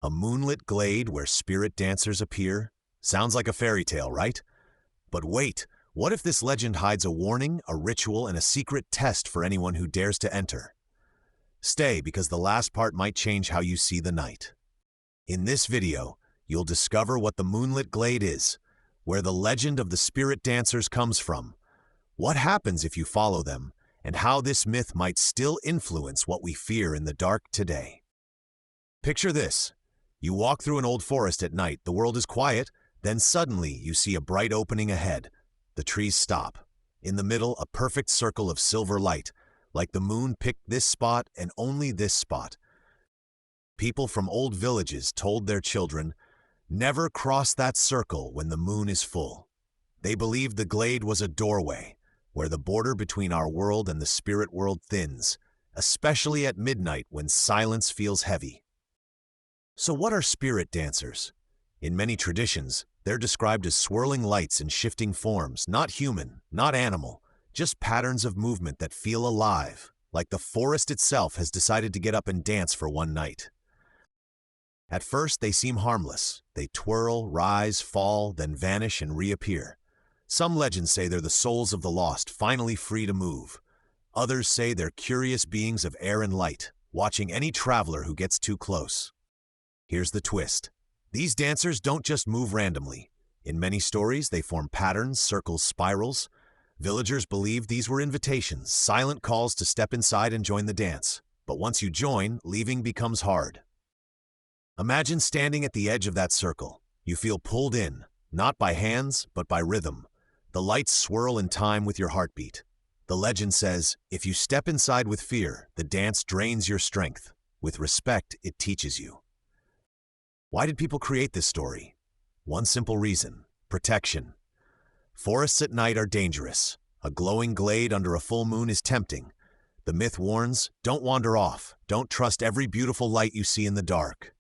A moonlit glade where spirit dancers appear? Sounds like a fairy tale, right? But wait, what if this legend hides a warning, a ritual, and a secret test for anyone who dares to enter? Stay, because the last part might change how you see the night. In this video, you'll discover what the Moonlit Glade is, where the legend of the spirit dancers comes from, what happens if you follow them, and how this myth might still influence what we fear in the dark today. Picture this. You walk through an old forest at night, the world is quiet, then suddenly you see a bright opening ahead. The trees stop. In the middle, a perfect circle of silver light, like the moon picked this spot and only this spot. People from old villages told their children, never cross that circle when the moon is full. They believed the glade was a doorway, where the border between our world and the spirit world thins, especially at midnight when silence feels heavy. So what are spirit dancers? In many traditions, they're described as swirling lights in shifting forms, not human, not animal, just patterns of movement that feel alive, like the forest itself has decided to get up and dance for one night. At first, they seem harmless. They twirl, rise, fall, then vanish and reappear. Some legends say they're the souls of the lost, finally free to move. Others say they're curious beings of air and light, watching any traveler who gets too close. Here's the twist. These dancers don't just move randomly. In many stories, they form patterns, circles, spirals. Villagers believed these were invitations, silent calls to step inside and join the dance. But once you join, leaving becomes hard. Imagine standing at the edge of that circle. You feel pulled in, not by hands, but by rhythm. The lights swirl in time with your heartbeat. The legend says, if you step inside with fear, the dance drains your strength. With respect, it teaches you. Why did people create this story? One simple reason: protection. Forests at night are dangerous. A glowing glade under a full moon is tempting. The myth warns, don't wander off. Don't trust every beautiful light you see in the dark.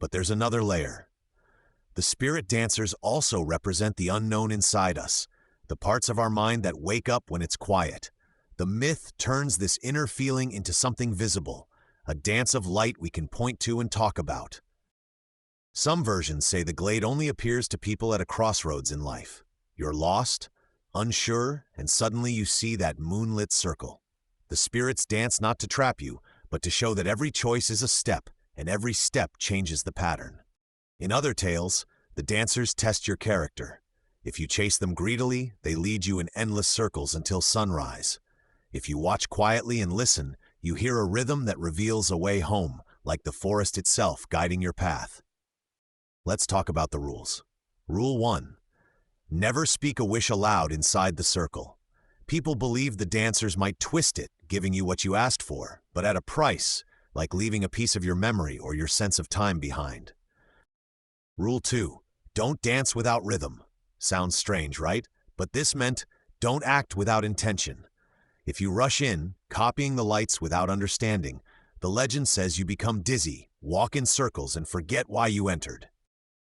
But there's another layer. The spirit dancers also represent the unknown inside us, the parts of our mind that wake up when it's quiet. The myth turns this inner feeling into something visible, a dance of light we can point to and talk about. Some versions say the glade only appears to people at a crossroads in life. You're lost, unsure, and suddenly you see that moonlit circle. The spirits dance not to trap you, but to show that every choice is a step, and every step changes the pattern. In other tales, the dancers test your character. If you chase them greedily, they lead you in endless circles until sunrise. If you watch quietly and listen, you hear a rhythm that reveals a way home, like the forest itself guiding your path. Let's talk about the rules. Rule 1. Never speak a wish aloud inside the circle. People believe the dancers might twist it, giving you what you asked for, but at a price, like leaving a piece of your memory or your sense of time behind. Rule 2. Don't dance without rhythm. Sounds strange, right? But this meant don't act without intention. If you rush in, copying the lights without understanding, the legend says you become dizzy, walk in circles, and forget why you entered.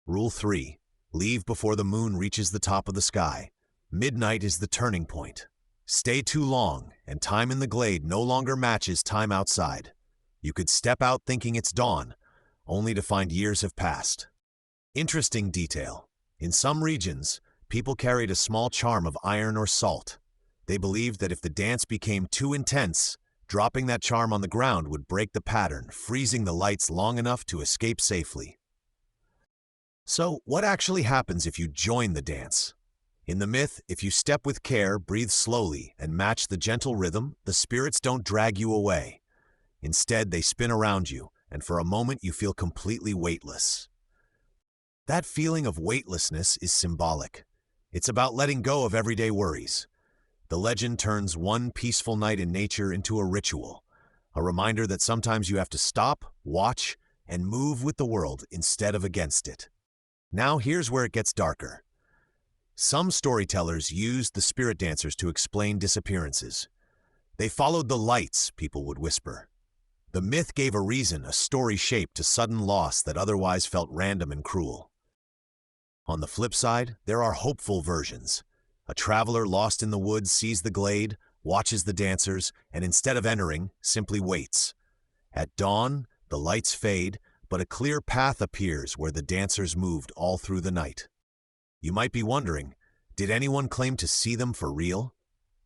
Rule 3. Leave before the moon reaches the top of the sky. Midnight is the turning point. Stay too long, and time in the glade no longer matches time outside. You could step out thinking it's dawn, only to find years have passed. Interesting detail. In some regions, people carried a small charm of iron or salt. They believed that if the dance became too intense, dropping that charm on the ground would break the pattern, freezing the lights long enough to escape safely. So, what actually happens if you join the dance? In the myth, if you step with care, breathe slowly, and match the gentle rhythm, the spirits don't drag you away. Instead, they spin around you, and for a moment you feel completely weightless. That feeling of weightlessness is symbolic. It's about letting go of everyday worries. The legend turns one peaceful night in nature into a ritual, a reminder that sometimes you have to stop, watch, and move with the world instead of against it. Now here's where it gets darker. Some storytellers used the spirit dancers to explain disappearances. They followed the lights, people would whisper. The myth gave a reason, a story shape to sudden loss that otherwise felt random and cruel. On the flip side, there are hopeful versions. A traveler lost in the woods sees the glade, watches the dancers, and instead of entering, simply waits. At dawn, the lights fade, but a clear path appears where the dancers moved all through the night. You might be wondering, did anyone claim to see them for real?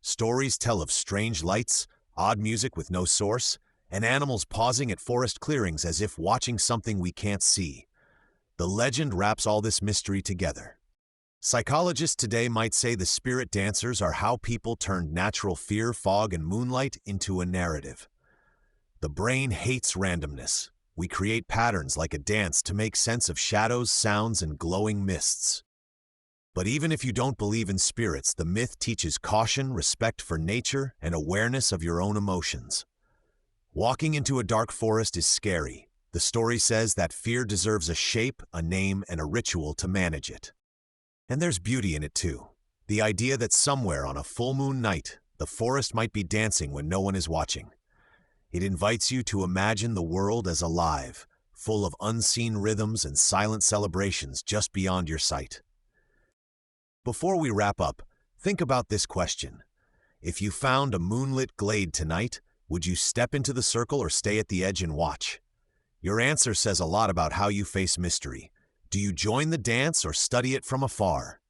Stories tell of strange lights, odd music with no source, and animals pausing at forest clearings as if watching something we can't see. The legend wraps all this mystery together. Psychologists today might say the spirit dancers are how people turned natural fear, fog, and moonlight into a narrative. The brain hates randomness. We create patterns like a dance to make sense of shadows, sounds, and glowing mists. But even if you don't believe in spirits, the myth teaches caution, respect for nature, and awareness of your own emotions. Walking into a dark forest is scary. The story says that fear deserves a shape, a name, and a ritual to manage it. And there's beauty in it too. The idea that somewhere on a full moon night, the forest might be dancing when no one is watching. It invites you to imagine the world as alive, full of unseen rhythms and silent celebrations just beyond your sight. Before we wrap up, think about this question. If you found a moonlit glade tonight, would you step into the circle or stay at the edge and watch? Your answer says a lot about how you face mystery. Do you join the dance or study it from afar?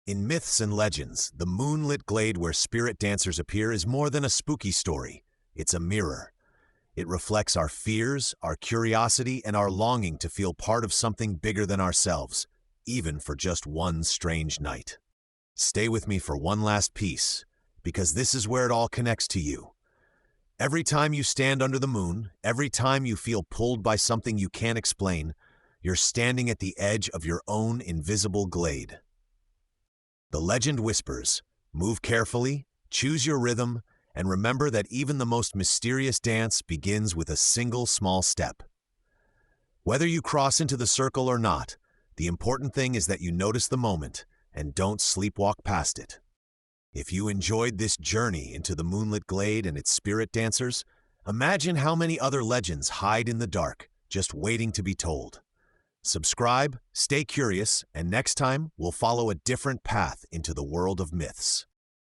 In myths and legends, the moonlit glade where spirit dancers appear is more than a spooky story. It's a mirror. It reflects our fears, our curiosity, and our longing to feel part of something bigger than ourselves, even for just one strange night. Stay with me for one last piece, because this is where it all connects to you. Every time you stand under the moon, every time you feel pulled by something you can't explain, you're standing at the edge of your own invisible glade. The legend whispers, move carefully, choose your rhythm, and remember that even the most mysterious dance begins with a single small step. Whether you cross into the circle or not, the important thing is that you notice the moment and don't sleepwalk past it. If you enjoyed this journey into the Moonlit Glade and its spirit dancers, imagine how many other legends hide in the dark, just waiting to be told. Subscribe, stay curious, and next time we'll follow a different path into the world of myths.